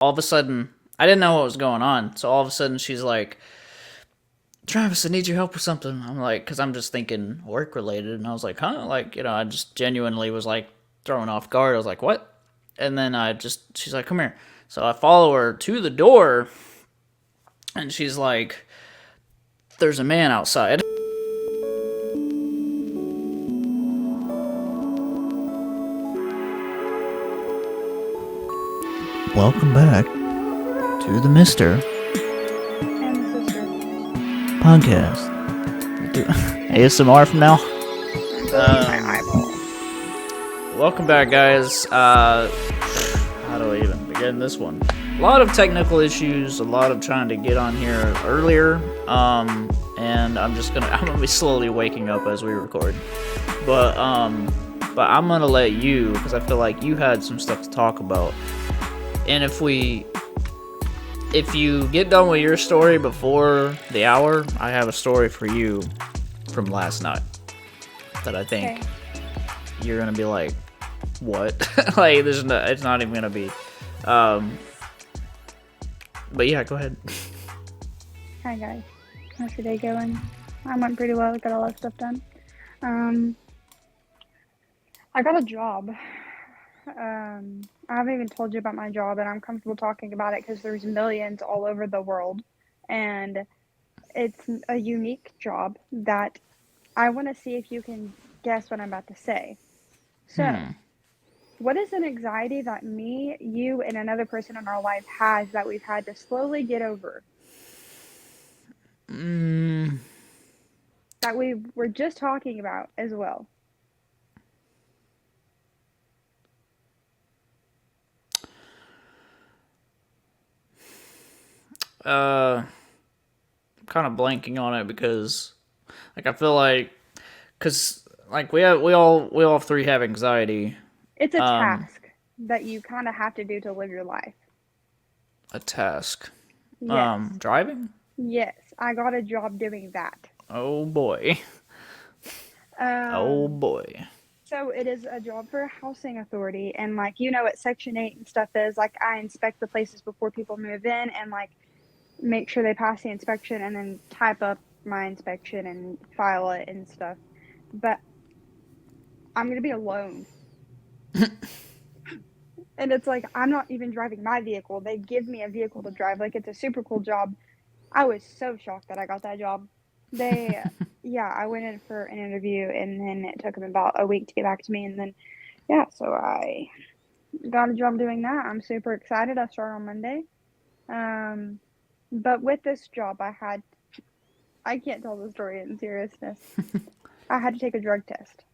all of a sudden, I didn't know what was going on. So all of a sudden, she's like, Travis, I need your help with something. I'm like, because I'm just thinking work related. And I was like, huh? Like, I just genuinely was like thrown off guard. I was like, what? And then she's like, come here. So I follow her to the door, and she's like, there's a man outside. Welcome back to the Mister And the sister. Podcast. Do ASMR from now. I'm poking my eyeball. Welcome back, guys. How do I even begin this one? A lot of technical issues, a lot of trying to get on here earlier, and I'm gonna be slowly waking up as we record, but I'm gonna let you, because I feel like you had some stuff to talk about, and if you get done with your story before the hour, I have a story for you from last night that I think Okay. you're gonna be like, what? Like, it's not even gonna be. But yeah, go ahead. Hi guys. How's your day going? I went pretty well. Got all that stuff done. Um, I got a job. I haven't even told you about my job, and I'm comfortable talking about it because there's millions all over the world, and it's a unique job that I want to see if you can guess what I'm about to say. So, what is an anxiety that me, you, and another person in our life has that we've had to slowly get over? That we were just talking about as well. I'm kind of blanking on it because, like, I feel like, cause like we all three have anxiety. It's a Um, task that you kind of have to do to live your life. a task. Yes. Driving. Yes. I got a job doing that. Oh boy. Oh Um, boy. so it is a job for a housing authority, and like you know what Section 8 and stuff is, like I inspect the places before people move in and like make sure they pass the inspection and then type up my inspection and file it and stuff. But I'm going to be alone. And it's like I'm not even driving my vehicle. They give me a vehicle to drive. Like it's a super cool job. I was so shocked that I got that job. They, yeah, I went in for an interview and then it took them about a week to get back to me. And then, yeah, so I got a job doing that. I'm super excited. I start on Monday. Um, but with this job, I can't tell the story in seriousness. I had to take a drug test.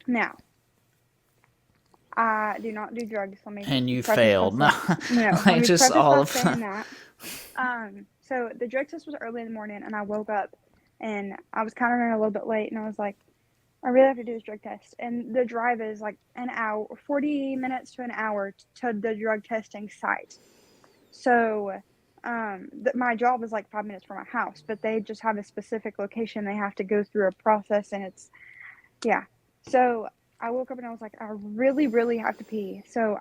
Now, I do not do drugs. Let me And you preface by failed. No, saying, no, let like me just preface all by of. saying that. So the drug test was early in the morning, and I woke up, and I was kind of running a little bit late, and I was like, I really have to do this drug test. And the drive is like an hour, 40 minutes to an hour to the drug testing site. So, my job is like 5 minutes from my house, but they just have a specific location. They have to go through a process, and yeah. So I woke up and I was like, I really, really have to pee. So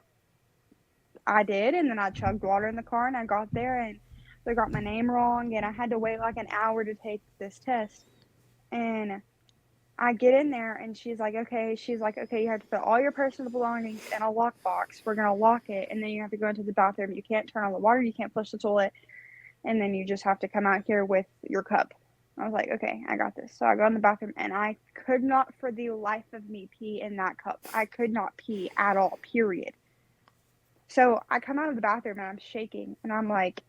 I did, and then I chugged water in the car, and I got there, and they got my name wrong, and I had to wait like an hour to take this test. And I get in there, and she's like, okay, you have to put all your personal belongings in a lockbox. We're gonna lock it, and then you have to go into the bathroom. You can't turn on the water, you can't flush the toilet, and then you just have to come out here with your cup. I was like, okay, I got this. So I go in the bathroom, and I could not for the life of me pee in that cup. I could not pee at all, period. So I come out of the bathroom and I'm shaking and I'm like,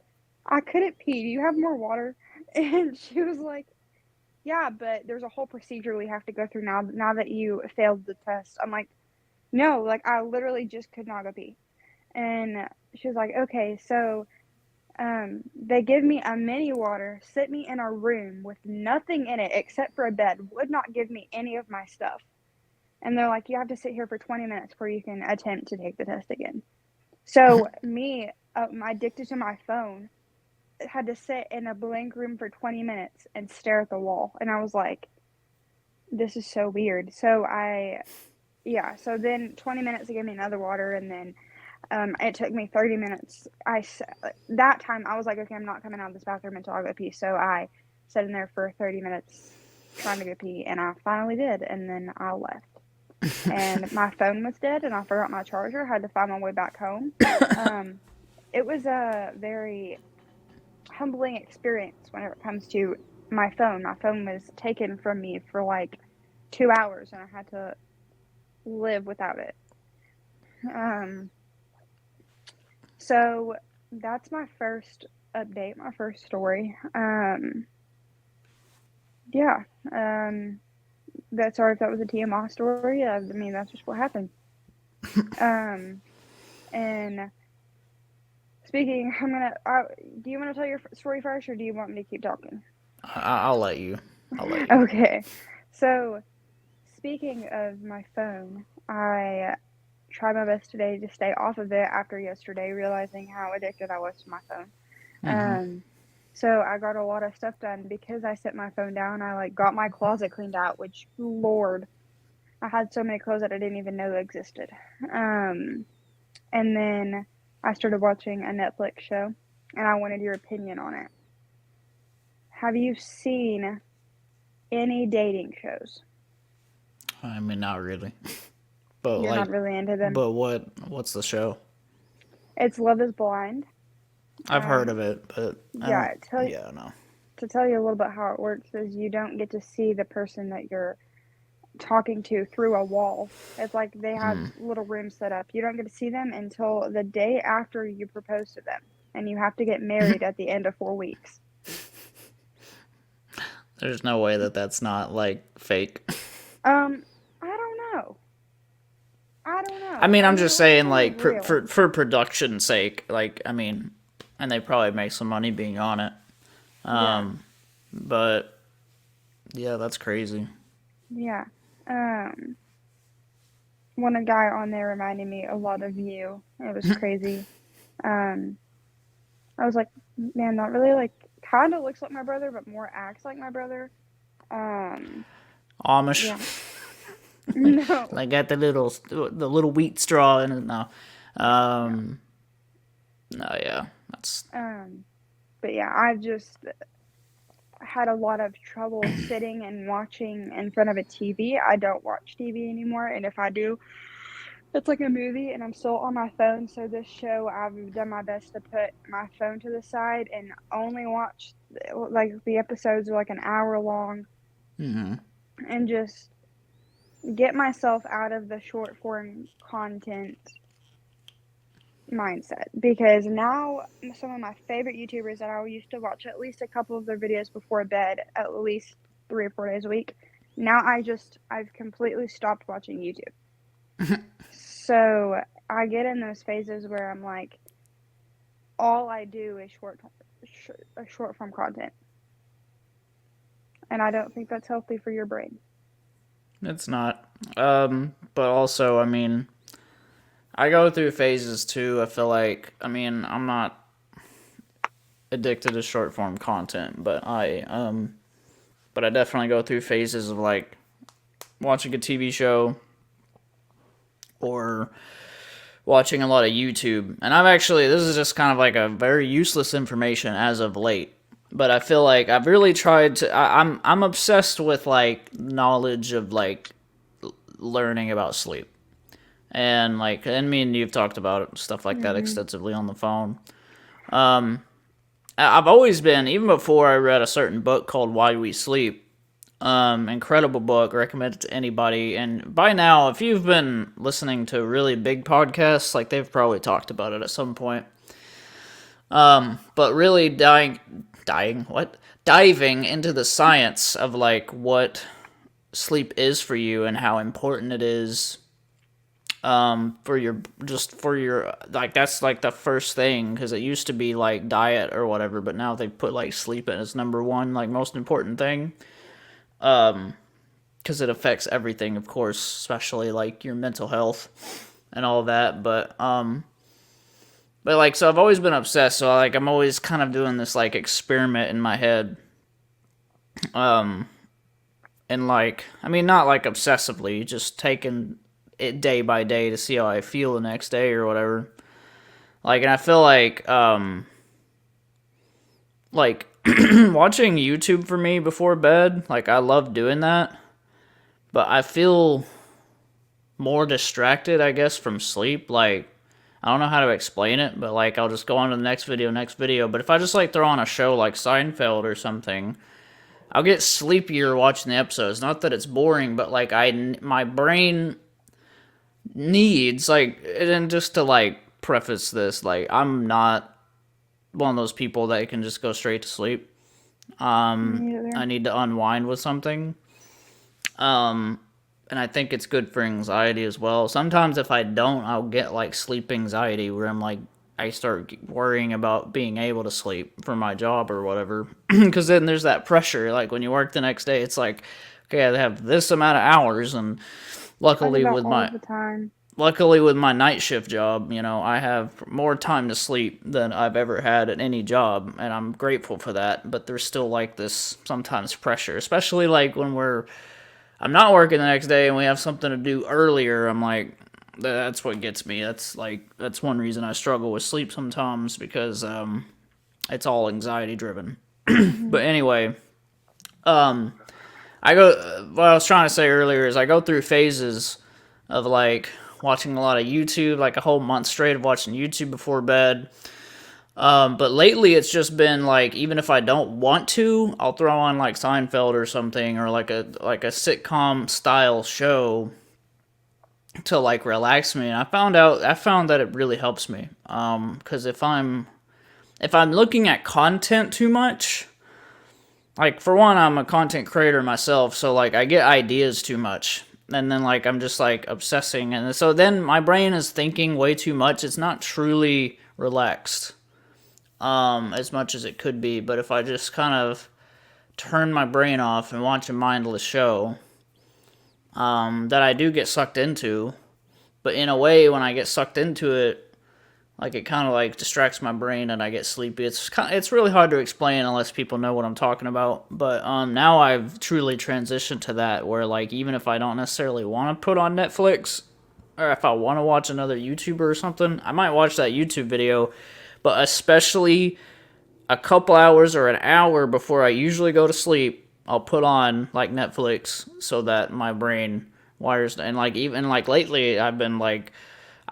I couldn't pee. Do you have more water? And she was like, yeah, but there's a whole procedure we have to go through now that you failed the test. I'm like, no, like I literally just could not go pee. And she was like, okay, so they give me a mini water, sit me in a room with nothing in it except for a bed, would not give me any of my stuff. And they're like, you have to sit here for 20 minutes before you can attempt to take the test again. So me, I'm addicted to my phone, had to sit in a blank room for 20 minutes and stare at the wall. And I was like, this is so weird. So then 20 minutes, they gave me another water. And then It took me 30 minutes. That time I was like, okay, I'm not coming out of this bathroom until I go pee. So I sat in there for 30 minutes trying to go pee, and I finally did, and then I left. And my phone was dead, and I forgot my charger. I had to find my way back home. It was a very humbling experience whenever it comes to my phone. My phone was taken from me for like 2 hours, and I had to live without it. Um, so that's my first update, my first story. Yeah. That's sorry if that was a TMI story. I mean, that's just what happened. And speaking, do you want to tell your story first, or do you want me to keep talking? I'll let you. Okay. So, speaking of my phone, I tried my best today to stay off of it after yesterday, realizing how addicted I was to my phone. Mm-hmm. So I got a lot of stuff done because I set my phone down. I like got my closet cleaned out, which Lord, I had so many clothes that I didn't even know existed. And then I started watching a Netflix show, and I wanted your opinion on it. Have you seen any dating shows? I mean, not really, but You're not really into them. what's the show? It's Love Is Blind. I've heard Um, of it, but I don't. yeah, Yeah, no. to tell you a little bit how it works is you don't get to see the person that you're talking to through a wall. It's like they have little rooms set up. You don't get to see them until the day after you propose to them, and you have to get married at the end of 4 weeks. There's no way that that's not like fake. I don't know. I don't I know. mean, I I'm mean, just it looks saying, kind like of real. for production's sake. Like, I mean, and they probably make some money being on it. Yeah, But yeah, that's crazy. yeah. Um, One guy on there reminded me a lot of you. It was crazy. Um, I was like, man, that really like kind of looks like my brother, but more acts like my brother. Um, Amish, yeah. No, like got the little wheat straw in it. No, no. no, yeah, that's Um, but yeah, I've just had a lot of trouble sitting and watching in front of a TV. I don't watch TV anymore, and if I do, it's like a movie, and I'm still on my phone. So this show, I've done my best to put my phone to the side and only watch like the episodes are like an hour long, and just get myself out of the short form content mindset, because now some of my favorite YouTubers that I used to watch at least a couple of their videos before bed at least 3 or 4 days a week, now I've completely stopped watching YouTube. So I get in those phases where I'm like, all I do is short form content, and I don't think that's healthy for your brain. it's not. But also, I mean, I go through phases too. I feel like, I mean, I'm not addicted to short form content, but I definitely go through phases of like watching a TV show or watching a lot of YouTube. And this is just kind of like a very useless information as of late. But I feel like I've really tried to. I'm obsessed with like knowledge of like learning about sleep, and like, and me and you've talked about stuff like that Mm-hmm. extensively on the phone. I've always been, even before I read a certain book called Why We Sleep. Incredible book, recommend it to anybody. And by now, if you've been listening to really big podcasts, like they've probably talked about it at some point. But really diving into the science of like what sleep is for you and how important it is for your like, that's like the first thing, because it used to be like diet or whatever, but now they put like sleep in as number one, like most important thing, because it affects everything, of course, especially like your mental health and all that. But like, so I've always been obsessed, so like I'm always kind of doing this like experiment in my head, and like, I mean, not like obsessively, just taking it day by day to see how I feel the next day or whatever. Like, and I feel like watching YouTube for me before bed, like I love doing that, but I feel more distracted, I guess, from sleep. Like, I don't know how to explain it, but like I'll just go on to the next video. But if I just like throw on a show like Seinfeld or something, I'll get sleepier watching the episodes. Not that it's boring, but like my brain needs like, and just to like preface this, like I'm not one of those people that can just go straight to sleep. Me I either. need to unwind with something. And I think it's good for anxiety as well. Sometimes if I don't, I'll get like sleep anxiety where I'm like, I start worrying about being able to sleep for my job or whatever. Because then there's that pressure. Like when you work the next day, it's like, okay, I have this amount of hours, and I do luckily that with all my the time. luckily with my night shift job, I have more time to sleep than I've ever had at any job, and I'm grateful for that. But there's still like this sometimes pressure, especially like when I'm not working the next day and we have something to do earlier. I'm like, that's what gets me. That's one reason I struggle with sleep sometimes, because it's all anxiety driven. Hmm. But anyway, I go. What I was trying to say earlier is I go through phases of like watching a lot of YouTube, like a whole month straight of watching YouTube before bed. But lately it's just been like, even if I don't want to, I'll throw on like Seinfeld or something, or like a sitcom style show to like relax me. And I found that it really helps me. Because if I'm looking at content too much, like for one, I'm a content creator myself, so like I get ideas too much. And then like I'm just like obsessing, and so then my brain is thinking way too much. It's not truly relaxed as much as it could be. But if I just kind of turn my brain off and watch a mindless show, that I do get sucked into. But in a way, when I get sucked into it, like it kind of like distracts my brain and I get sleepy. It's really hard to explain unless people know what I'm talking about. But now I've truly transitioned to that, where like even if I don't necessarily want to put on Netflix, or if I want to watch another YouTuber or something, I might watch that YouTube video. But especially a couple hours or an hour before I usually go to sleep, I'll put on like Netflix so that my brain wires. And like even like lately, I've been like,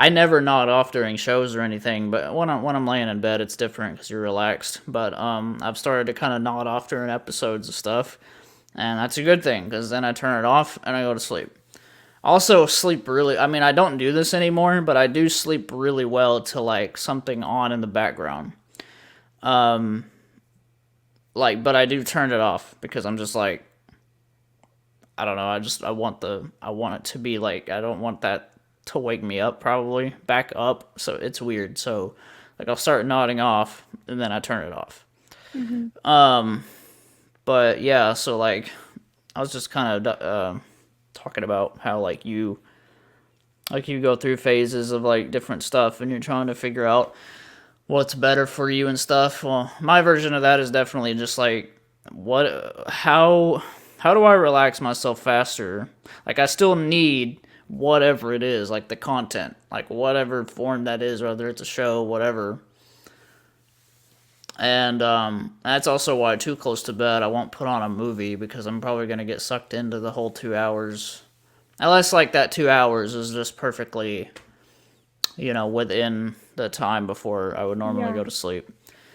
I never nod off during shows or anything, but when I'm laying in bed, it's different because you're relaxed. But I've started to kind of nod off during episodes of stuff, and that's a good thing because then I turn it off and I go to sleep. Also, sleep really. I mean, I don't do this anymore, but I do sleep really well to like something on in the background. Like, but I do turn it off because I'm just like, I don't know. I want it to be like, I don't want that to wake me up, probably back up. So it's weird. So like I'll start nodding off and then I turn it off. Hmm. But yeah, so like I was just kind of talking about how like you go through phases of like different stuff and you're trying to figure out what's better for you and stuff. Well, my version of that is definitely just like, how do I relax myself faster? Like I still need whatever it is, like the content, like whatever form that is, whether it's a show, whatever. And that's also why too close to bed, I won't put on a movie because I'm probably gonna get sucked into the whole 2 hours. Unless like that 2 hours is just perfectly, within the time before I would normally Yeah. go to sleep.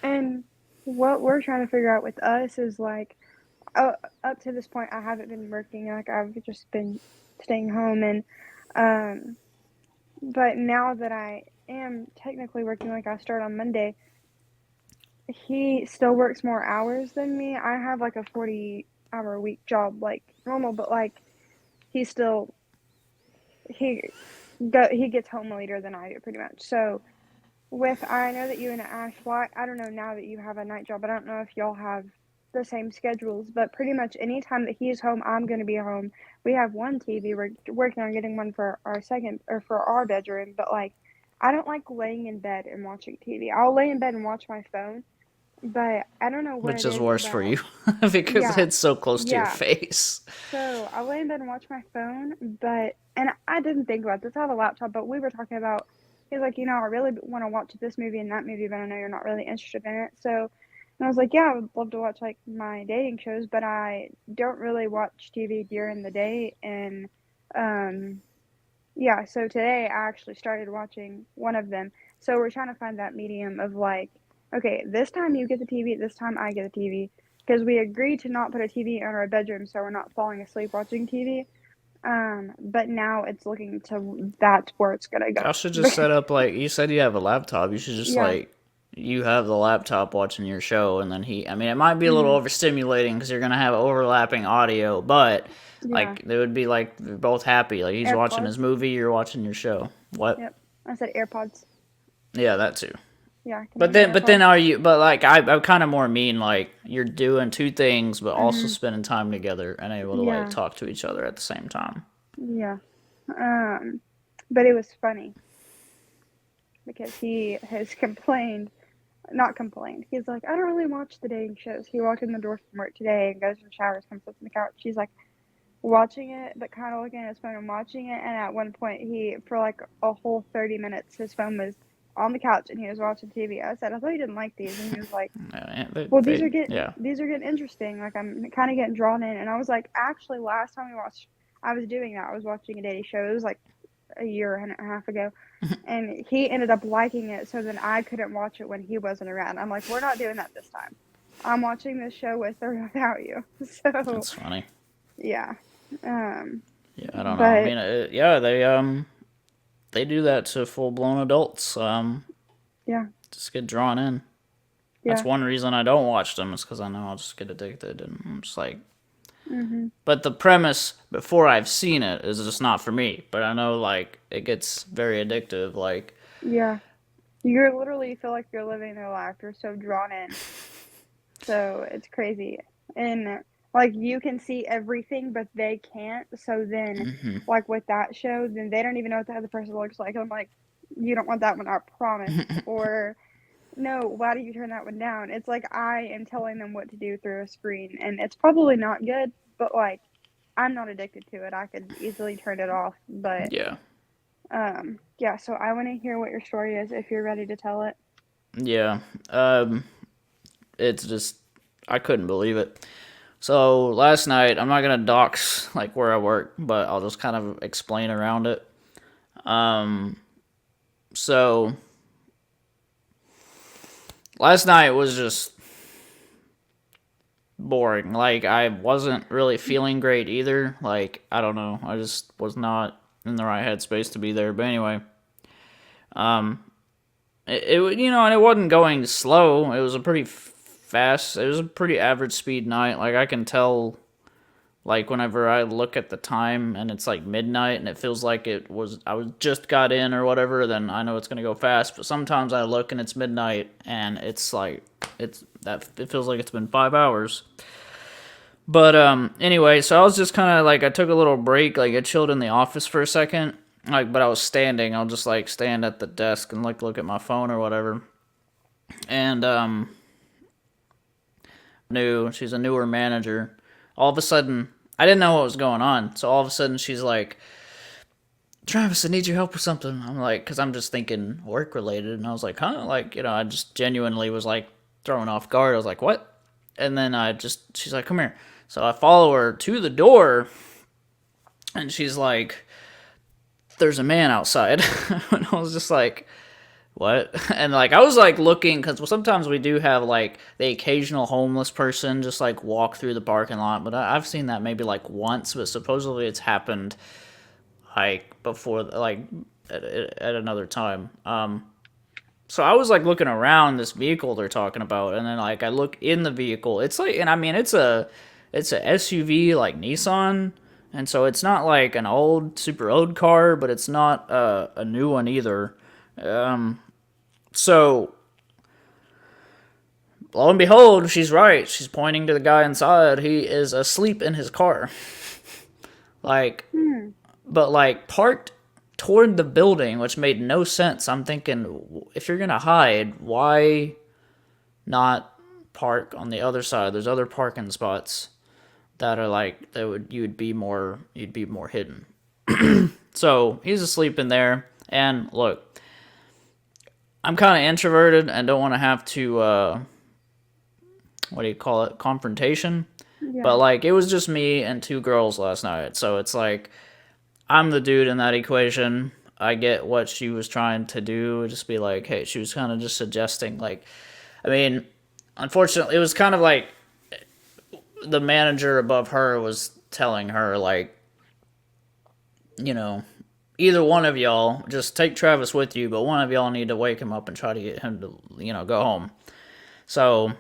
And what we're trying to figure out with us is like, uh, up to this point, I haven't been working. Like I've just been staying home, and um, but now that I am technically working, like I start on Monday, he still works more hours than me. I have like a 40-hour week job, like normal, but like he still he he gets home later than I do, pretty much. So I know that you and Ash, well, I don't know now that you have a night job. I don't know if y'all have the same schedules, but pretty much anytime that he's home, I'm going to be home. We have one TV. We're working on getting one for our second or for our bedroom, but like I don't like laying in bed and watching TV. I'll lay in bed and watch my phone, but I don't know what Which it is is worse for about. you because Yeah, it's so close to your yeah. face. So I lay in bed and watch my phone, and I didn't think about this. I have a laptop, but we were talking about he's like, you know, I really want to watch this movie and that movie, but I know you're not really interested in it. So, and I was like, yeah, I would love to watch like my dating shows, but I don't really watch TV during the day. And um, yeah, so today I actually started watching one of them. So we're trying to find that medium of like, okay, this time you get the TV, this time I get the TV. Because we agreed to not put a TV in our bedroom so we're not falling asleep watching TV. But now it's looking to that's where it's gonna I go. should just set up like you said you have a laptop. You should just Yeah. like you have the laptop watching your show, and then he. I mean, it might be a little Mhm. overstimulating because you're gonna have overlapping audio, but Yeah. like it would be like they're both happy. Like he's watching his AirPods. movie, you're watching your show. What? Yep. I said AirPods. Yeah, that too. Yeah. Can I But get then AirPods? are you? But like I kind of more mean like you're doing two things, but also Mhm. spending time together and able to like Yeah. talk to each other at the same time. Yeah. Um, but it was funny because he has complained, not complained. He's like, I don't really watch the dating shows. He walked in the door from work today and goes in the showers, comes up on the couch. He's like watching it, but kind of looking at his phone and watching it. And at one point, he for like a whole 30 minutes, his phone was on the couch and he was watching TV. I said, I thought you didn't like these, and he was like, Yeah, well, yeah. these are getting interesting. Like I'm kind of getting drawn in. And I was like, actually, last time we watched, I was doing that. I was watching a dating show. It was like a year and a half ago, and he ended up liking it. So then I couldn't watch it when he wasn't around. I'm like, we're not doing that this time. I'm watching this show with or without you. So That's funny. yeah, Yeah, I don't know. I but mean, yeah, they do that to full blown adults. yeah, Just get drawn in. That's yeah, one reason I don't watch them is because I know I'll just get addicted, and I'm just like. mhm, But the premise before I've seen it is just not for me. But I know like it gets very addictive. Like yeah. You're literally feel like you're living their life. You're so drawn in. So it's crazy. And like you can see everything, but they can't. So then, like with that show, then they don't even know what the other person looks like. I'm like, you don't want that one, I promise. Or no, why do you turn that one down? It's like I am telling them what to do through a screen, and it's probably not good, but like I'm not addicted to it. I could easily turn it off. But yeah, yeah. So I want to hear what your story is if you're ready to tell it. yeah. It's just I couldn't believe it. So last night, I'm not gonna dox like where I work, but I'll just kind of explain around it. So last night was just boring. Like I wasn't really feeling great either. Like I don't know, I just was not in the right headspace to be there. But anyway, you know, and it wasn't going slow. It was a pretty fast. It was a pretty average speed night. Like I can tell. Like whenever I look at the time and it's like midnight and it feels like I was just got in or whatever, then I know it's gonna go fast. But sometimes I look and it's midnight and it's like it feels like it's been 5 hours. But anyway, so I was just kind of like I took a little break, like I chilled in the office for a second, like but I was standing. I'll just like stand at the desk and like look at my phone or whatever. And she's a newer manager. All of a sudden, I didn't know what was going on. So all of a sudden, she's like, Travis, I need your help with something. I'm like, because I'm just thinking work related. And I was like, huh? Like, you know, I just genuinely was like thrown off guard. I was like, what? And then she's like, come here. So I follow her to the door and she's like, there's a man outside. And I was just like, what? And like I was like looking because sometimes we do have like the occasional homeless person just like walk through the parking lot, but I've seen that maybe like once, but supposedly it's happened like before, like at another time. So I was like looking around this vehicle they're talking about, and then like I look in the vehicle. It's like, and I mean it's a SUV like Nissan. And so it's not like an super old car, but it's not a new one either. So, lo and behold, she's right. She's pointing to the guy inside. He is asleep in his car. Like, but like parked toward the building, which made no sense. I'm thinking, if you're gonna hide, why not park on the other side? There's other parking spots that are like you'd be more hidden. So he's asleep in there, and look, I'm kind of introverted and don't want to have to what do you call it, confrontation. But Yeah. like it was just me and two girls last night, so it's like I'm the dude in that equation. I get what she was trying to do, just be like, hey, she was kind of just suggesting like, I mean, unfortunately, it was kind of like the manager above her was telling her like, you know, either one of y'all just take Travis with you, but one of y'all need to wake him up and try to get him to, go home. So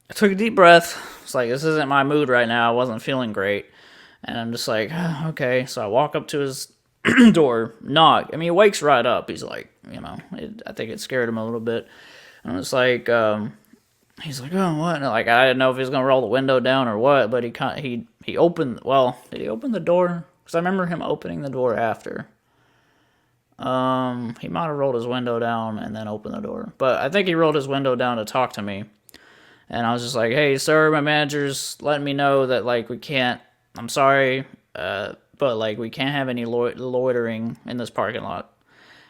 I took a deep breath. It's like, this isn't my mood right now. I wasn't feeling great. And I'm just like, okay. So I walk up to his door, knock. I mean, he wakes right up. He's like, I think it scared him a little bit. And it's like, he's like, oh, what? And like, I didn't know if he was going to roll the window down or what, but he opened, well, did he open the door? Because I remember him opening the door after. He might have rolled his window down and then opened the door. But I think he rolled his window down to talk to me. And I was just like, hey, sir, my manager's letting me know that, like, we can't, I'm sorry, but, like, we can't have any loitering in this parking lot.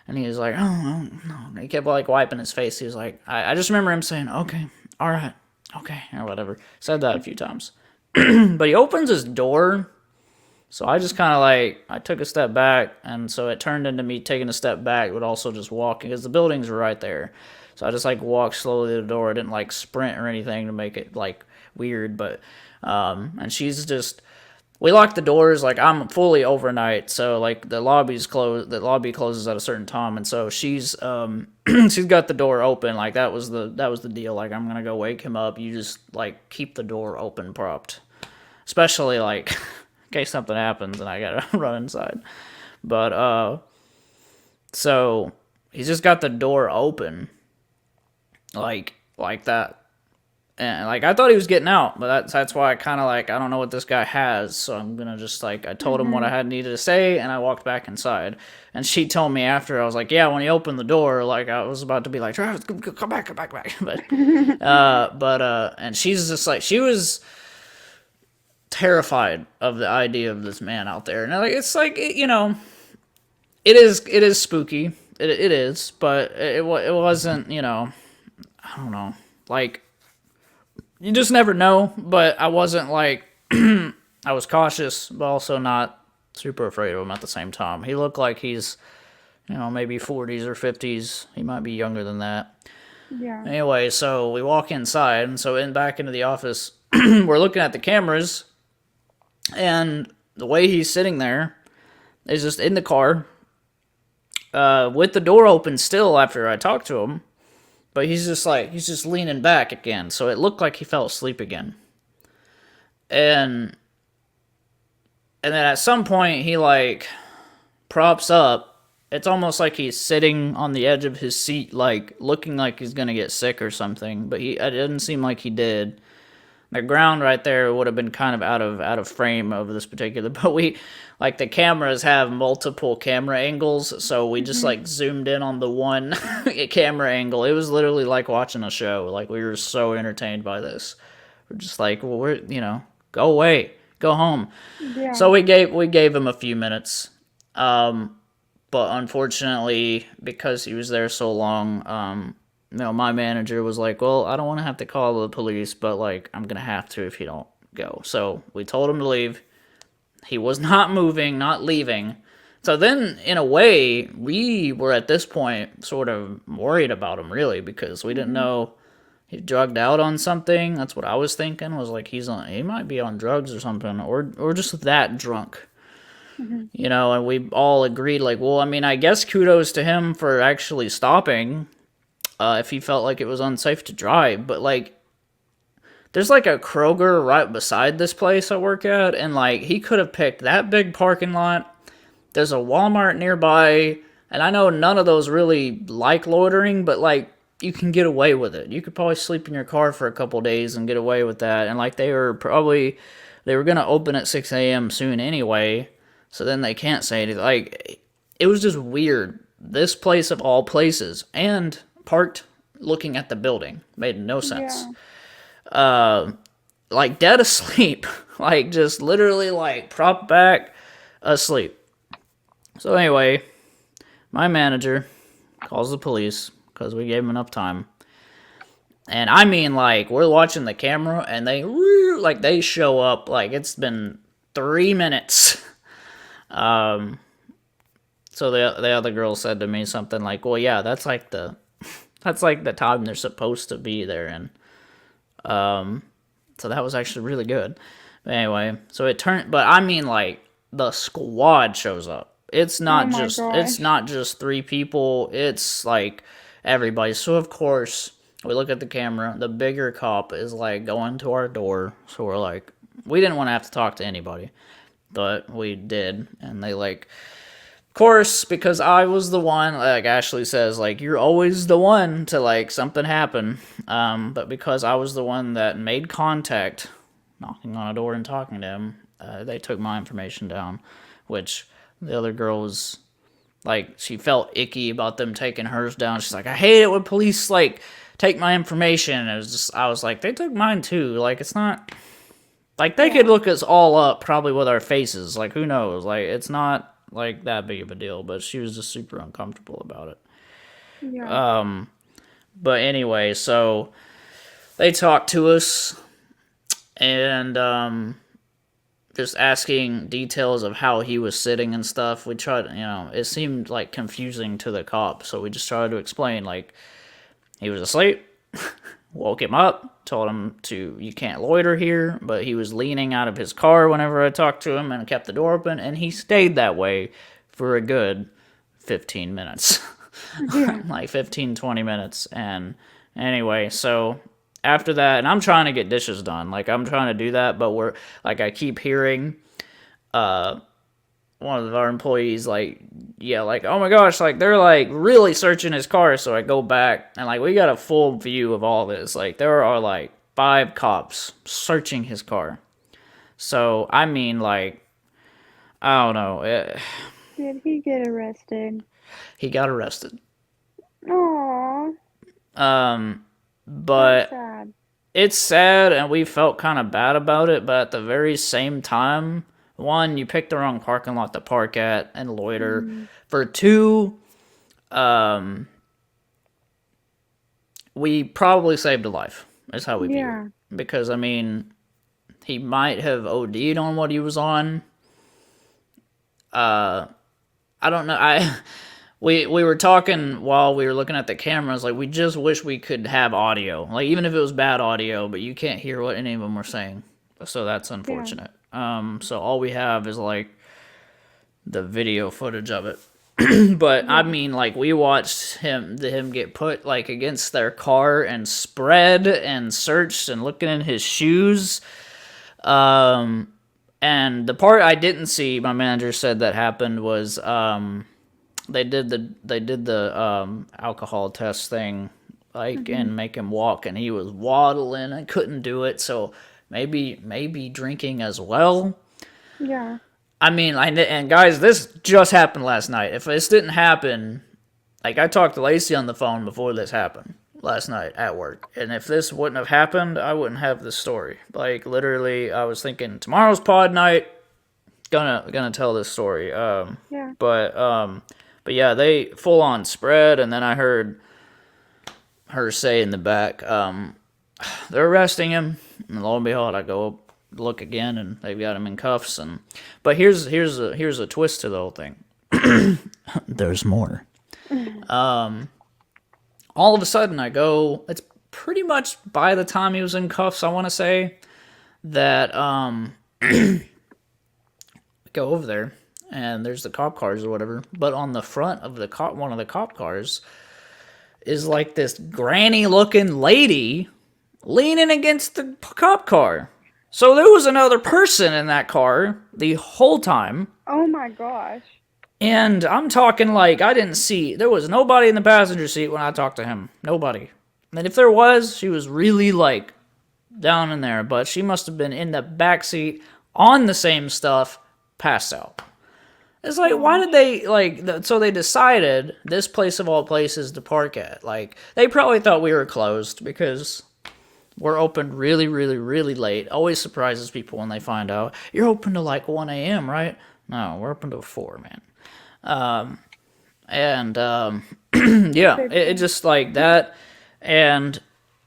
And he was like, oh, no. He kept, like, wiping his face. He was like, I just remember him saying, okay, all right, okay, or whatever. Said that a few times. But he opens his door. So I just kind of like, I took a step back, and so it turned into me taking a step back, but also just walking, because the buildings were right there. So I just like walked slowly to the door. I didn't like sprint or anything to make it like weird, but, and she's just, we locked the doors, like I'm fully overnight, so like the lobby closes at a certain time, and so she's, she's got the door open, like that was the deal, like I'm gonna go wake him up, you just like keep the door open propped. Especially like, in case something happens and I gotta run inside. But so he's just got the door open, like that, and like I thought he was getting out, but that's why I kind of like I don't know what this guy has, so I'm gonna just like I told him what I had needed to say, and I walked back inside. And she told me after, I was like, yeah, when he opened the door, like I was about to be like, Travis, come back, but and she's just like she was terrified of the idea of this man out there, and like it's like it is spooky, it is, but it wasn't, I don't know, like you just never know. But I wasn't like I was cautious, but also not super afraid of him at the same time. He looked like he's maybe 40s or 50s. He might be younger than that. Yeah. Anyway, so we walk inside, and so back into the office. We're looking at the cameras. And the way he's sitting there is just in the car, with the door open still after I talked to him, but he's just leaning back again, so it looked like he fell asleep again. And then at some point he like props up. It's almost like he's sitting on the edge of his seat, like looking like he's gonna get sick or something, but it didn't seem like he did. The ground right there would have been kind of out of frame of this particular, but we, like the cameras have multiple camera angles, so we just like zoomed in on the one camera angle. It was literally like watching a show. Like we were so entertained by this. We're just like, well, go away, go home. Yeah. So we gave him a few minutes, but unfortunately, because he was there so long, my manager was like, well, I don't want to have to call the police, but, like, I'm going to have to if you don't go. So we told him to leave. He was not moving, not leaving. So then, in a way, we were at this point sort of worried about him, really, because we didn't know he drugged out on something. That's what I was thinking, was like, he might be on drugs or something, or just that drunk. And we all agreed, like, well, I mean, I guess kudos to him for actually stopping, if he felt like it was unsafe to drive. But like there's like a Kroger right beside this place I work at, and like he could have picked that big parking lot. There's a Walmart nearby, and I know none of those really like loitering, but like you can get away with it. You could probably sleep in your car for a couple days and get away with that. And like they were gonna open at 6 a.m. soon anyway, so then they can't say anything. Like it was just weird. This place of all places, and parked looking at the building, made no sense. Yeah. Like dead asleep, like just literally like propped back asleep. So anyway, my manager calls the police, because we gave him enough time. And I mean, like, we're watching the camera, and they show up, like, it's been 3 minutes. So the other girl said to me something like, well, yeah, that's like the time they're supposed to be there. And so that was actually really good. But anyway, so it turned, but I mean, like, the squad shows up. It's not Oh my it's gosh. not just 3 people. It's like everybody. So of course, we look at the camera. The bigger cop is like going to our door. So we're like, we didn't want to have to talk to anybody, but we did. And they like, of course, because I was the one, like Ashley says, like, you're always the one to, like, something happen. But because I was the one that made contact, knocking on a door and talking to him, they took my information down, which the other girl was, like, she felt icky about them taking hers down. She's like, I hate it when police, like, take my information. And it was just, I was like, they took mine too. Like, it's not, like, they could look us all up probably with our faces. Like, who knows? Like, it's not like that big of a deal, but she was just super uncomfortable about it. Yeah. But anyway, so they talked to us and just asking details of how he was sitting and stuff. We tried, it seemed like confusing to the cop, so we just tried to explain, like, he was asleep, woke him up, told him you can't loiter here, but he was leaning out of his car whenever I talked to him and kept the door open, and he stayed that way for a good 15 minutes. Yeah. Like 15, 20 minutes. And anyway, so after that, and I'm trying to get dishes done. Like, I'm trying to do that, but I keep hearing one of our employees, like, yeah, like, oh my gosh, like, they're, like, really searching his car. So I go back, and, like, we got a full view of all this. Like, there are, like, 5 cops searching his car. So, I mean, like, I don't know. Did he get arrested? He got arrested. Aww. But Sad. it's sad, and we felt kind of bad about it, but at the very same time, one, you picked the wrong parking lot to park at and loiter. For 2, we probably saved a life, is how we view Yeah. it. Because, I mean, he might have OD'd on what he was on. I don't know. We were talking while we were looking at the cameras, like, we just wish we could have audio. Like, even if it was bad audio, but you can't hear what any of them were saying. So that's unfortunate. So all we have is, like, the video footage of it. But, I mean, like, we watched him get put, like, against their car and spread and searched and looking in his shoes. And the part I didn't see, my manager said that happened was, they did the alcohol test thing, like, and make him walk, and he was waddling and couldn't do it. So maybe drinking as well. Yeah. I mean, and guys, this just happened last night. If this didn't happen, like, I talked to Lacey on the phone before this happened last night at work, and if this wouldn't have happened, I wouldn't have this story. Like, literally, I was thinking tomorrow's pod night, gonna tell this story. Yeah. But yeah, they full on spread, and then I heard her say in the back, they're arresting him, and lo and behold, I go up, look again, and they've got him in cuffs. But here's a twist to the whole thing. There's more. All of a sudden, I go. It's pretty much by the time he was in cuffs, I want to say that go over there, and there's the cop cars or whatever. But on the front of one of the cop cars is like this granny-looking lady leaning against the cop car. So there was another person in that car the whole time. Oh my gosh. And I'm talking like I didn't see. There was nobody in the passenger seat when I talked to him. Nobody. And if there was, she was really, like, down in there. But she must have been in the back seat on the same stuff, passed out. It's like, why did they, like, so they decided this place of all places to park at. Like, they probably thought we were closed because we're open really, really, really late. Always surprises people when they find out. You're open to, like, 1 a.m., right? No, we're open to 4, man. Yeah, Same it thing. just like that. And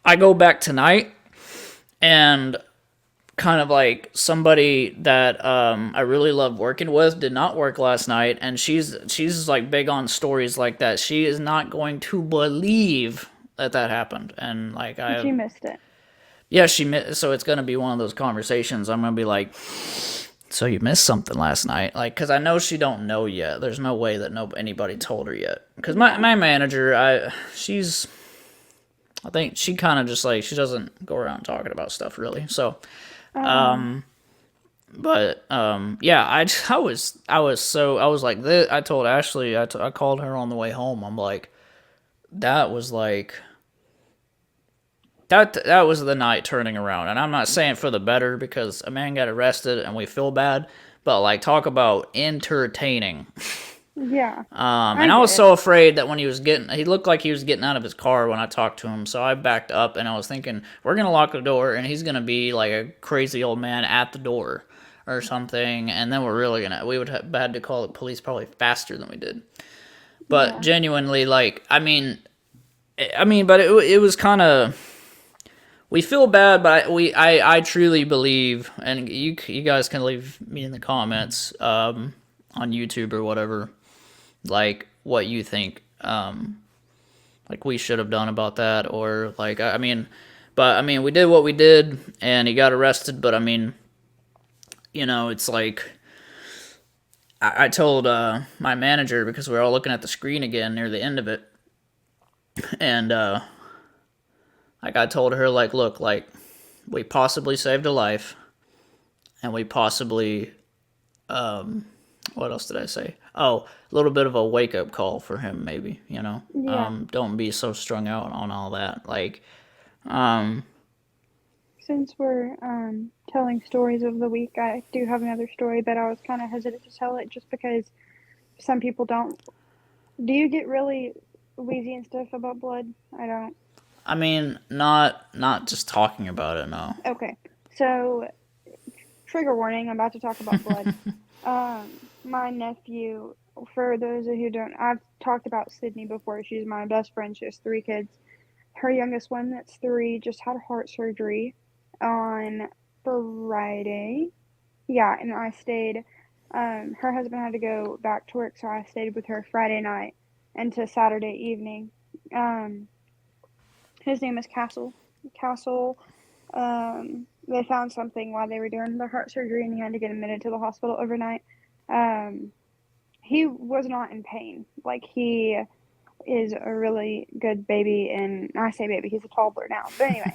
I go back tonight, and kind of like somebody that I really love working with did not work last night, and she's like big on stories like that. She is not going to believe that that happened, and like I She missed it. yeah so it's gonna be one of those conversations. I'm gonna be like, so you missed something last night, like because I know she don't know yet. There's no way that anybody told her yet. Because my Yeah. my manager, I think she kind of just like she doesn't go around talking about stuff really. So Um, but yeah, I was like this. I told Ashley, I called her on the way home. I'm like, that was like that was the night turning around, and I'm not saying for the better because a man got arrested and we feel bad, but like talk about entertaining. yeah. And I I was get it. so afraid that when he looked like he was getting out of his car when I talked to him. So I backed up and I was thinking, we're going to lock the door and he's going to be like a crazy old man at the door or something. And then we would have had to call the police probably faster than we did. But Yeah. genuinely, like, but it was kind of, we feel bad, but I truly believe, and you guys can leave me in the comments, on YouTube or whatever, like what you think like we should have done about that, or like but I mean we did what we did and he got arrested, but I mean, it's like I told my manager, because we were all looking at the screen again near the end of it, and like I told her, like, look, like we possibly saved a life, and we possibly what else did I say? Oh, a little bit of a wake up call for him, maybe. Yeah. Don't be so strung out on all that. Like, Since we're telling stories of the week, I do have another story, but I was kind of hesitant to tell it just because some people don't. Do you get really wheezy and stuff about blood? I don't. I mean, not just talking about it. No. Okay. So, trigger warning, I'm about to talk about blood. My nephew, for those of you who don't, I've talked about Sydney before. She's my best friend. She has 3 kids. Her youngest one, that's 3, just had heart surgery on Friday. Yeah, and I stayed. Her husband had to go back to work, so I stayed with her Friday night into Saturday evening. Um, his name is Castle. Castle. They found something while they were doing the heart surgery, and he had to get admitted to the hospital overnight. Um, he was not in pain. Like, he is a really good baby, and I say baby, he's a toddler now. But anyway,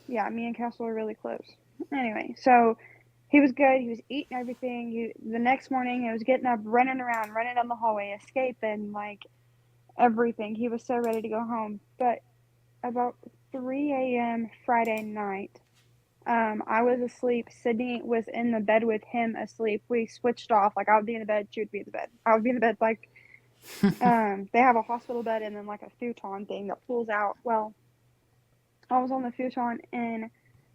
yeah, me and Castle are really close. Anyway, so he was good. He was eating everything. The next morning, he was getting up, running around, running down the hallway, escaping, like everything. He was so ready to go home. But about 3 a.m. Friday night, I was asleep. Sydney was in the bed with him asleep. We switched off. Like, I would be in the bed, she would be in the bed. I would be in the bed, like, they have a hospital bed and then like a futon thing that pulls out. Well, I was on the futon and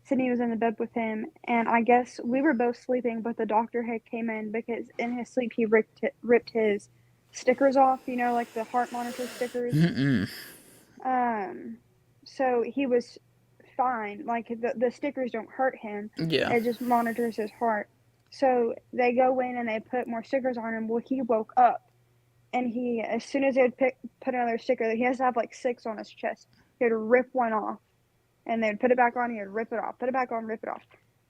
Sydney was in the bed with him, and I guess we were both sleeping, but the doctor had came in because in his sleep he ripped his stickers off. Like the heart monitor stickers. Um, so he was fine. Like, the stickers don't hurt him. Yeah. It just monitors his heart. So they go in and they put more stickers on him. Well, he woke up, and he, as soon as they would put another sticker, he has to have like 6 on his chest. He would rip one off, and they would put it back on. He would rip it off, put it back on, rip it off,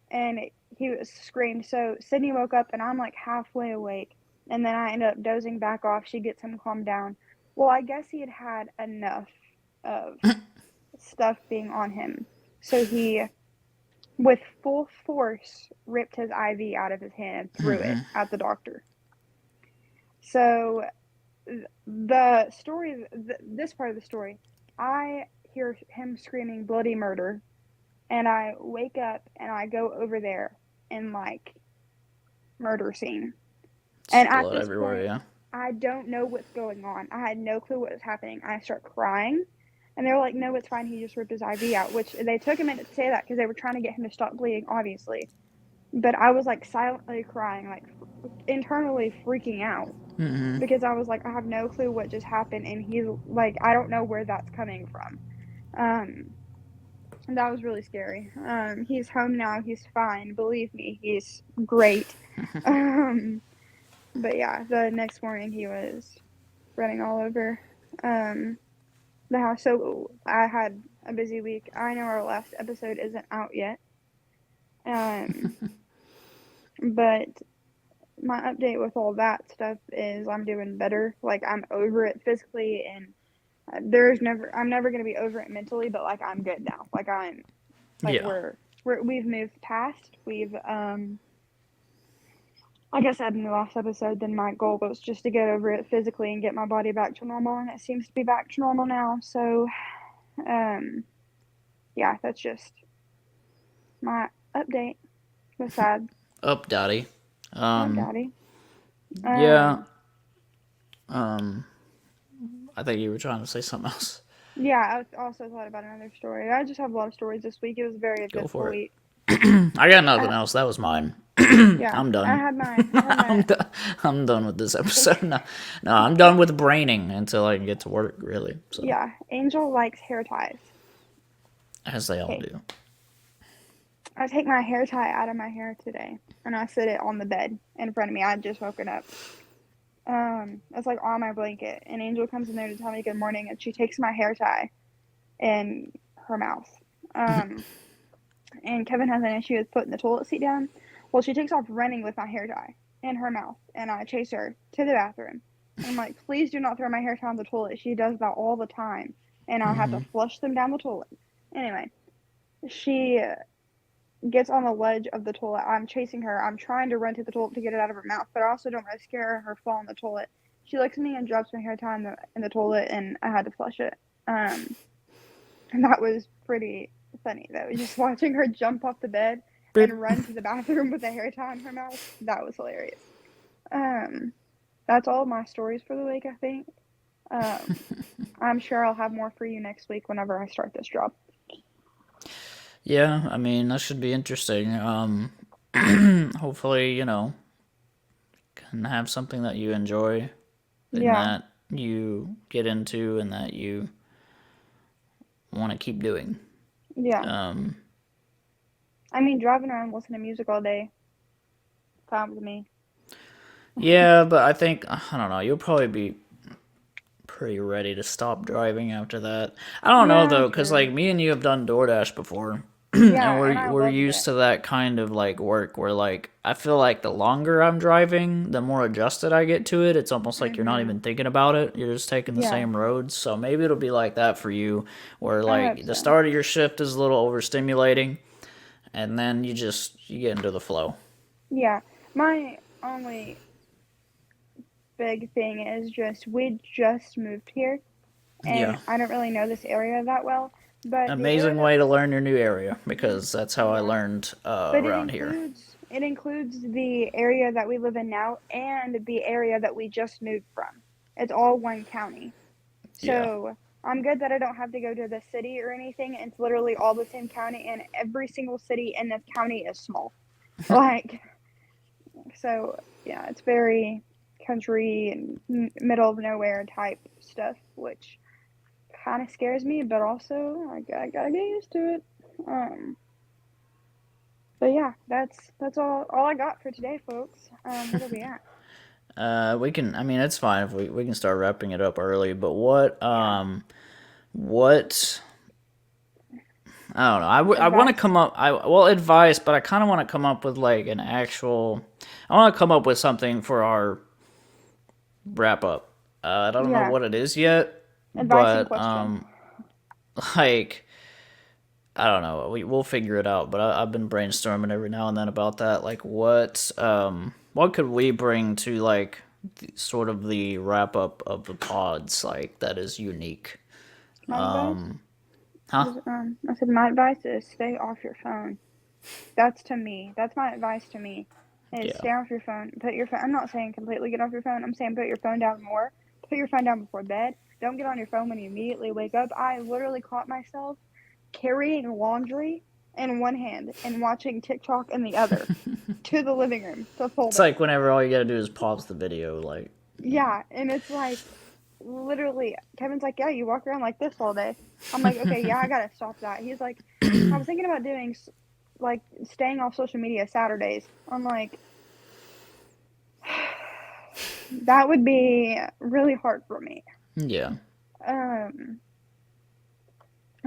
and he was screamed. So Sydney woke up, and I'm like halfway awake, and then I end up dozing back off. She gets him calmed down. Well, I guess he had had enough of stuff being on him, so he, with full force, ripped his IV out of his hand and threw it at the doctor. So the story, this part of the story, I hear him screaming bloody murder, and I wake up and I go over there and like murder scene. And Just at blood this everywhere. point, Yeah. I don't know what's going on. I had no clue what was happening. I start crying, and they were like, "No, it's fine. He just ripped his IV out." Which they took a minute to say that because they were trying to get him to stop bleeding, obviously. But I was like silently crying, like internally freaking out. Mm-hmm. because I was like, I have no clue what just happened, and he's like, I don't know where that's coming from. Um, and that was really scary. He's home now. He's fine. Believe me, he's great. Um, but yeah, the next morning he was running all over um, the house. So I had a busy week. I know our last episode isn't out yet. Um, but my update with all that stuff is I'm doing better. Like I'm over it physically, and I'm never gonna be over it mentally. But like I'm good now. Like I'm like Yeah. we've moved past. Like I said in the last episode, then my goal was just to get over it physically and get my body back to normal, and it seems to be back to normal now. So, um, yeah, that's just my update. Besides, Up, Daddy. oh, Um, daddy. yeah. Um, Um, I think you were trying to say something else. yeah, I also thought about another story. I just have a lot of stories this week. It was a very Go eventful for it. week. I got nothing I, else. That was mine. yeah, I'm I done. had my I'm done with this episode. No, no, I'm done with braining until I can get to work. Really. So yeah. Angel likes hair ties. as they all Okay, do. I take my hair tie out of my hair today, and I sit it on the bed in front of me. I would just woken up. It's like on my blanket, and Angel comes in there to tell me good morning, and she takes my hair tie in her mouth. Um, and Kevin has an issue with putting the toilet seat down. Well, she takes off running with my hair tie in her mouth, and I chase her to the bathroom. I'm like, please do not throw my hair tie on the toilet. She does that all the time, and I have to flush them down the toilet. Anyway, she gets on the ledge of the toilet. I'm chasing her. I'm trying to run to the toilet to get it out of her mouth, but I also don't want to scare her fall in the toilet. She looks at me and drops my hair tie in the toilet, and I had to flush it. And that was pretty funny though. Just watching her jump off the bed and run to the bathroom with a hair tie in her mouth. That was hilarious. Um, that's all my stories for the week, I think. Um, I'm sure I'll have more for you next week whenever I start this job. Yeah, I mean that should be interesting. Hopefully, can have something that you enjoy and Yeah, that you get into and that you want to keep doing. yeah. Um, I mean, driving around listening to music all day, fine with me. yeah, but I think I don't know. You'll probably be pretty ready to stop driving after that. I don't know Yeah, though, cause true. like me and you have done DoorDash before, and Yeah, and I we're loved used it. to that kind of like work where like I feel like the longer I'm driving, the more adjusted I get to it. It's almost like you're not Mhm. even thinking about it. You're just taking the Yeah, same roads. So maybe it'll be like that for you, where I hope like the so. start of your shift is a little overstimulating, and then you get into the flow. Yeah, my only big thing is just we just moved here, and Yeah. I don't really know this area that well, but the area Amazing that way to learn your new area because that's how I yeah, learned but around here. it includes the area that we live in now and the area that we just moved from. It's all one county. Yeah. So I'm good that I don't have to go to the city or anything. It's literally all the same county, and every single city in this county is small. Like, so yeah, it's very country and middle of nowhere type stuff, which kind of scares me, but also I gotta get used to it. Um, but yeah, that's all I got for today, folks. What are we at? We can. I mean, it's fine if we can start wrapping it up early. But Yeah, what? I don't know. I want to advice. come up. Advice, but I kind of want to come up with like an actual. I want to come up with something for our wrap up. I don't know Yeah, what it is yet, advice and but question. like I don't know. We'll figure it out. But I've been brainstorming every now and then about that. Like what could we bring to like sort of the wrap up of the pods like that is unique? My advice Huh? is I said my advice is stay off your phone. That's to me. That's my advice to me. Is Yeah. stay off your phone. Put your phone. I'm not saying completely get off your phone. I'm saying put your phone down more. Put your phone down before bed. Don't get on your phone when you immediately wake up. I literally caught myself carrying laundry in one hand and watching TikTok in the other to the living room to fold It's it. like whenever all you gotta do is pause the video, like Yeah, and it's like literally Kevin's like, "Yeah, you walk around like this all day." I'm like, "Okay, yeah, I gotta stop that." He's like, "I was thinking about doing like staying off social media Saturdays." I'm like, that would be really hard for me. Yeah. Um,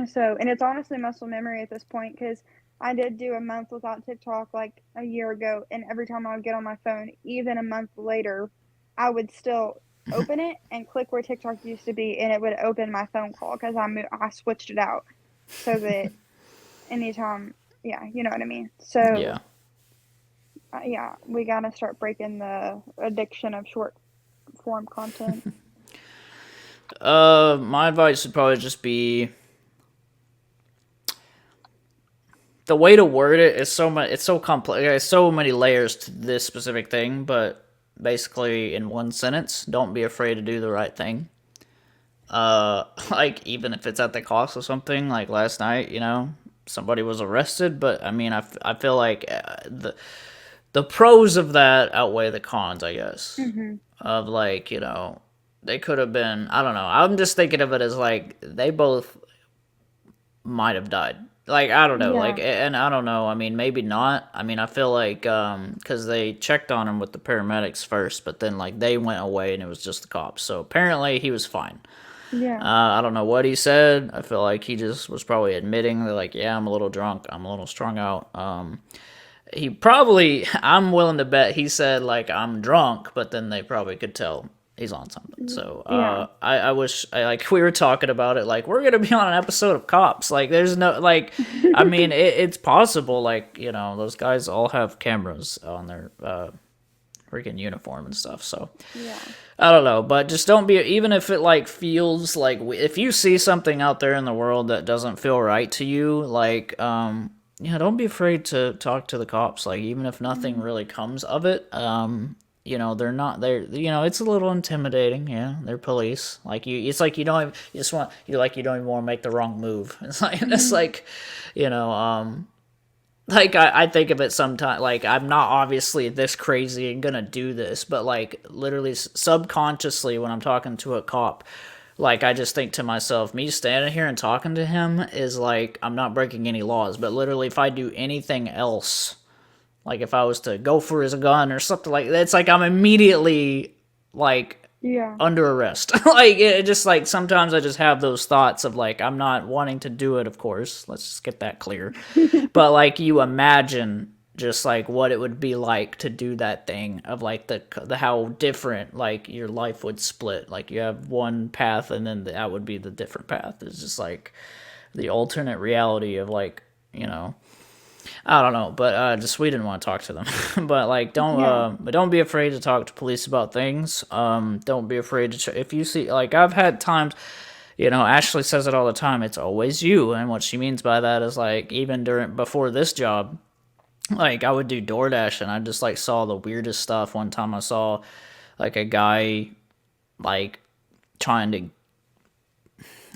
so, and it's honestly muscle memory at this point because I did do a month without TikTok like a year ago, and every time I would get on my phone, even a month later, I would still open it and click where TikTok used to be, and it would open my phone call because I switched it out so that anytime, yeah, you know what I mean. Yeah. So, yeah, we gotta start breaking the addiction of short form content. My advice would probably just be the way to word it is so much. It's so complex. There's so many layers to this specific thing, but basically, in one sentence, don't be afraid to do the right thing. Like even if it's at the cost of something. Like last night, somebody was arrested, but I mean, I feel like the pros of that outweigh the cons, I guess. Hmm. Of like, they could have been. I don't know. I'm just thinking of it as like they both might have died. Like I don't know, like Yeah, and I don't know. I mean, maybe not. I mean, I feel like because they checked on him with the paramedics first, but then like they went away and it was just the cops. So apparently he was fine. yeah, I don't know what he said. I feel like he just was probably admitting that like, yeah, I'm a little drunk. I'm a little strung out. He probably, I'm willing to bet he said like I'm drunk, but then they probably could tell he's on something. So yeah. I wish like we were talking about it like we're gonna be on an episode of Cops. Like there's no like, I mean it's possible like those guys all have cameras on their freaking uniform and stuff. So Yeah. I don't know, but just don't be even if it like feels like if you see something out there in the world that doesn't feel right to you, like don't be afraid to talk to the cops. Like even if nothing Mhm. really comes of it, they're not they're it's a little intimidating. Yeah, they're police. Like it's like you don't even, you just want you don't even want to make the wrong move. It's Mhm. like you know like I think of it sometimes like I'm not obviously this crazy and gonna do this, but like literally subconsciously when I'm talking to a cop, like I just think to myself, me standing here and talking to him is like I'm not breaking any laws, but literally if I do anything else, like if I was to go for his gun or something like that, it's like I'm immediately like Yeah. under arrest. Like it just like sometimes I just have those thoughts of like I'm not wanting to do it, of course. Let's just get that clear. But like you imagine just like what it would be like to do that thing of like the how different like your life would split. Like you have one path and then that would be the different path. It's just like the alternate reality of like, you know, I don't know, but just we didn't want to talk to them. But like, Yeah. don't be afraid to talk to police about things. Don't be afraid to if you see like I've had times, Ashley says it all the time. It's always you, and what she means by that is like even during before this job, like I would do DoorDash, and I just like saw the weirdest stuff. One time I saw like a guy like trying to.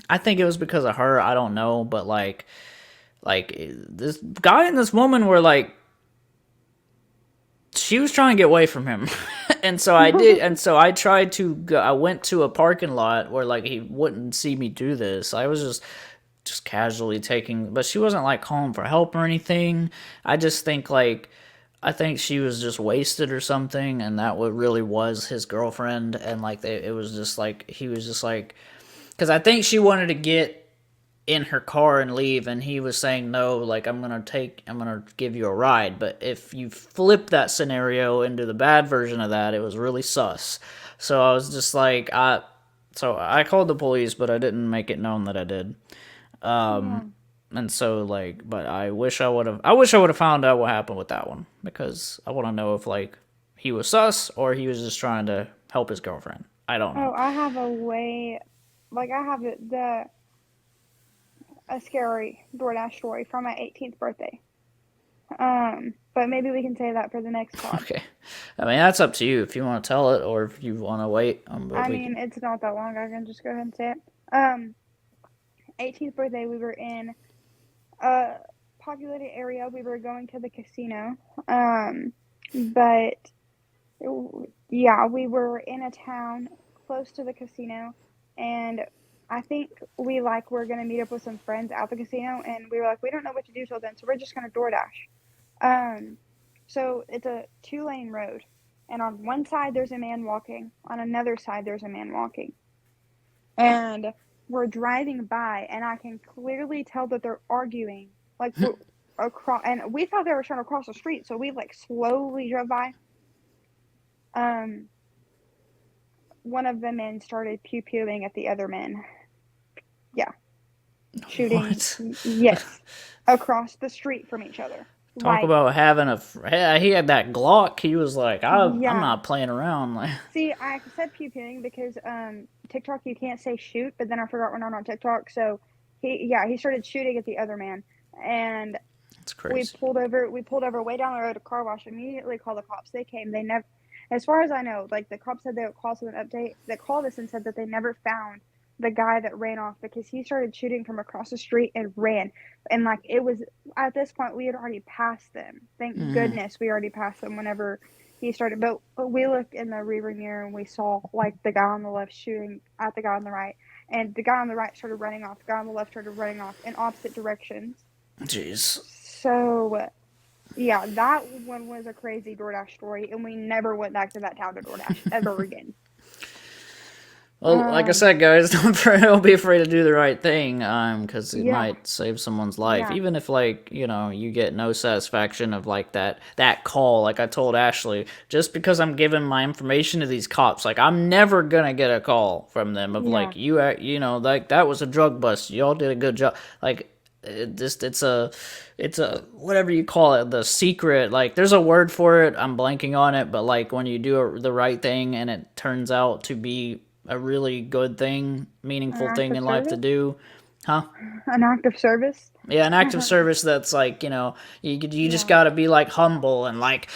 I think it was because of her. I don't know, but like this guy and this woman were like she was trying to get away from him. And so I did, and so I tried to go, I went to a parking lot where like he wouldn't see me do this. I was just casually taking, but she wasn't like calling for help or anything. I just think like I think she was just wasted or something, and that what really was his girlfriend, and like it was just like he was just like because I think she wanted to get in her car and leave, and he was saying no, like I'm gonna give you a ride. But if you flip that scenario into the bad version of that, it was really sus. So I was just like so I called the police, but I didn't make it known that I did. Yeah. And so like but I wish I would have found out what happened with that one, because I want to know if like he was sus or he was just trying to help his girlfriend. I don't know. Oh, I have a way, like I have a scary DoorDash story from my 18th birthday. But maybe we can say that for the next pod. Okay, I mean that's up to you if you want to tell it or if you want to wait. But I we mean, can. it's not that long. I can just go ahead and say it. Um, 18th birthday, we were in a populated area. We were going to the casino. But Yeah, we were in a town close to the casino, and I think we're gonna meet up with some friends at the casino, and we were like, we don't know what to do till then, so we're just gonna DoorDash. Um, so it's a 2-lane road, and on one side there's a man walking, on another side there's a man walking, and we're driving by, and I can clearly tell that they're arguing, like we're across, and we thought they were trying to cross the street, so we like slowly drove by. Um, one of the men started pew pewing at the other men. Yeah, shooting. What? Yes, across the street from each other. Talk Like, about having a. He had that Glock. He was like, I'm yeah. not playing around. Like, See, I said pew pewing because TikTok you can't say shoot, but then I forgot we're not on TikTok, so he started shooting at the other man, and it's crazy. we pulled over way down the road, a car wash, immediately called the cops. They came. They never, as far as I know, like the cops said they would call us with an update. They called us and said that they never found the guy that ran off because he started shooting from across the street and ran. And like it was at this point we had already passed them. Thank goodness we already passed them whenever he started. But we looked in the rearview mirror and we saw like the guy on the left shooting at the guy on the right, and the guy on the right started running off. The guy on the left started running off in opposite directions. Jeez. So, yeah, that one was a crazy DoorDash story, and we never went back to that town to DoorDash ever again. Well, like I said, guys, don't be afraid to do the right thing, because it Yeah. might save someone's life. Yeah. Even if, like, you get no satisfaction of, like, that call. Like I told Ashley, just because I'm giving my information to these cops, like, I'm never gonna get a call from them of, Yeah. like, like, that was a drug bust. Y'all did a good job. Like, it's a whatever you call it, the secret, like there's a word for it, I'm blanking on it, but like when you do the right thing and it turns out to be a really good thing, meaningful An thing act in of life to service? do. An act of service? Yeah, an act of service that's like, you just Yeah. gotta be like humble and like,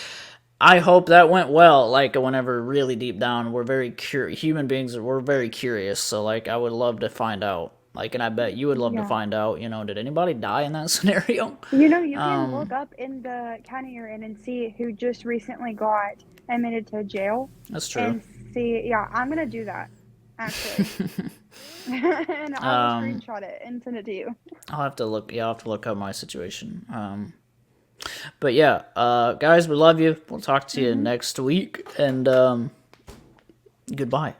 I hope that went well. Like whenever really deep down we're very human beings, we're very curious, so like I would love to find out. Like, and I bet you would love to Yeah. find out, did anybody die in that scenario? You can look up in the county you're in and see who just recently got admitted to jail. That's true. And see, yeah, I'm going to do that, actually. And I will screenshot it and send it to you. I'll have to look up my situation. But yeah, guys, we love you. We'll talk to you next week, and goodbye.